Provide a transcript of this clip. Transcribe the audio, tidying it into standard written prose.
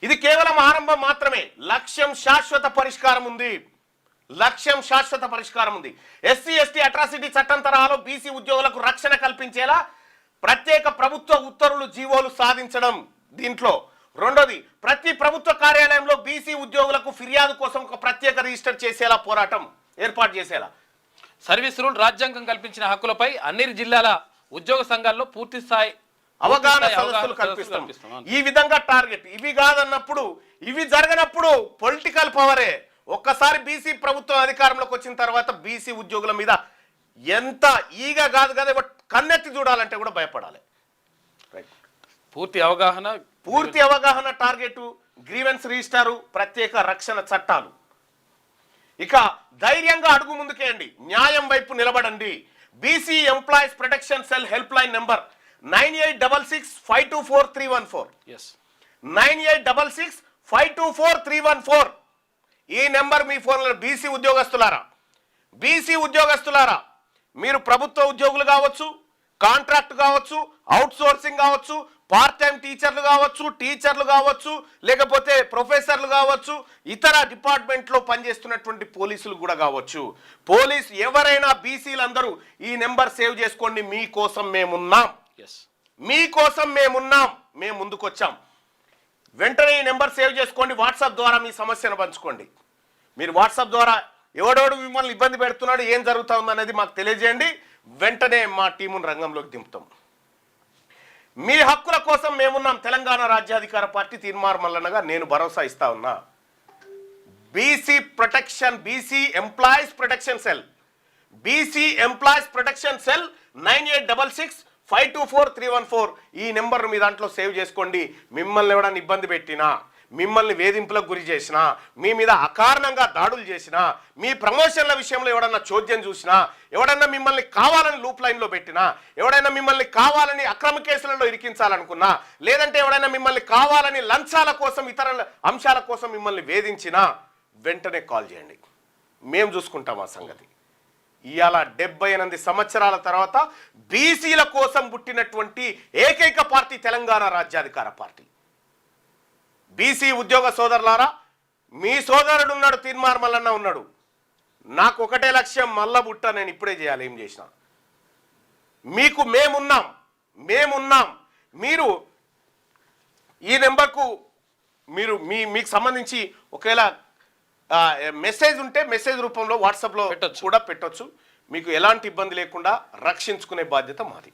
ఇది కేవలం ఆరంభం మాత్రమే. లక్ష్యం శాశ్వత పరిష్కారం ఉంది. లక్ష్యం శాశ్వత పరిష్కారం ఉంది. ఎస్సీ ఎస్టీ అట్రాసిటీ చట్టం తరహాలో బీసీ ఉద్యోగులకు రక్షణ కల్పించేలా ప్రత్యేక ప్రభుత్వ ఉత్తర్వులు జీవోలు సాధించడం దీంట్లో. రెండోది, ప్రతి ప్రభుత్వ కార్యాలయంలో బీసీ ఉద్యోగులకు ఫిర్యాదు కోసం ఒక ప్రత్యేక రిజిస్టర్ చేసేలా పోరాటం ఏర్పాటు చేసేలా. సర్వీస్ రూల్ రాజ్యాంగం కల్పించిన హక్కులపై అన్ని జిల్లాల ఉద్యోగ సంఘాల్లో పూర్తి స్థాయి అవగాహన సదస్సులు కల్పిస్తాం. ఈ విధంగా టార్గెట్. ఇవి కాదన్నప్పుడు, ఇవి జరగనప్పుడు పొలిటికల్ పవరే. ఒక్కసారి బీసీ ప్రభుత్వం అధికారంలోకి వచ్చిన తర్వాత బీసీ ఉద్యోగుల మీద ఎంత ఈగ కాదు కదా, కన్నెత్తి చూడాలంటే కూడా భయపడాలి. పూర్తి అవగాహన టార్గెట్, గ్రీవెన్స్ రిజిస్టారు, ప్రత్యేక రక్షణ చట్టాలు. ఇక ధైర్యంగా అడుగు ముందుకేయండి, న్యాయం వైపు నిలబడండి. BC employees protection cell help line number 9866524314. 9866524314. ఈ నెంబర్ మీ ఫోన్లో. బీసీ ఉద్యోగస్తులారా, మీరు ప్రభుత్వ ఉద్యోగులు కావచ్చు, కాంట్రాక్ట్ కావచ్చు, అవుట్ సోర్సింగ్ కావచ్చు, పార్ట్ టైం టీచర్లు కావచ్చు, లేకపోతే ప్రొఫెసర్లు కావచ్చు, ఇతర డిపార్ట్మెంట్లో పనిచేస్తున్నటువంటి పోలీసులు కూడా కావచ్చు. పోలీస్ ఎవరైనా బీసీలందరూ ఈ నెంబర్ సేవ్ చేసుకోండి. మీకోసం మేమున్నాం, మేము ముందుకొచ్చాం. వెంటనే ఈ నెంబర్ సేవ్ చేసుకోండి. వాట్సాప్ ద్వారా మీ సమస్యను పంచుకోండి. మీరు వాట్సాప్ ద్వారా ఎవడోడు మిమ్మల్ని ఇబ్బంది పెడుతున్నాడు, ఏం జరుగుతా ఉందనేది మాకు తెలియజేయండి. వెంటనే మా టీమును రంగంలోకి దింపుతాం. మీ హక్కుల కోసం మేమున్నాం. తెలంగాణ రాజ్యాధికార పార్టీ తీన్మార్ మల్లన్నగా నేను భరోసా ఇస్తా ఉన్నా. BC employees protection cell 9866524314. ఈ నెంబర్ మీ దాంట్లో సేవ్ చేసుకోండి. మిమ్మల్ని ఎవడన్నా ఇబ్బంది పెట్టినా, మిమ్మల్ని వేధింపులకు గురి చేసినా, మీ మీద అకారణంగా దాడులు చేసినా, మీ ప్రమోషన్ల విషయంలో ఎవడన్నా చోద్యం చూసినా, ఎవడన్నా మిమ్మల్ని కావాలని లూప్ లైన్లో పెట్టినా, ఎవడైనా మిమ్మల్ని కావాలని అక్రమ కేసులలో ఇరికించాలనుకున్నా, లేదంటే ఎవడైనా మిమ్మల్ని కావాలని లంచాల కోసం, ఇతర అంశాల కోసం మిమ్మల్ని వేధించినా వెంటనే కాల్ చేయండి. మేము చూసుకుంటాం ఆ సంగతి. ఇవాళ 78 సంవత్సరాల తర్వాత బీసీల కోసం పుట్టినటువంటి ఏకైక పార్టీ తెలంగాణ రాజ్యాధికార పార్టీ. బీసీ ఉద్యోగ సోదరులారా, మీ సోదరుడు ఉన్నాడు, తీన్మార్ మల్లన్న ఉన్నాడు. నాకు ఒకటే లక్ష్యం, మల్ల బుట్ట నేను ఇప్పుడే చేయాలి, ఏం చేసినా. మీకు మేమున్నాం. మీరు ఈ నెంబర్కు మీకు సంబంధించి ఒకవేళ మెసేజ్ ఉంటే మెసేజ్ రూపంలో వాట్సాప్లో కూడా పెట్టొచ్చు. మీకు ఎలాంటి ఇబ్బంది లేకుండా రక్షించుకునే బాధ్యత మాది.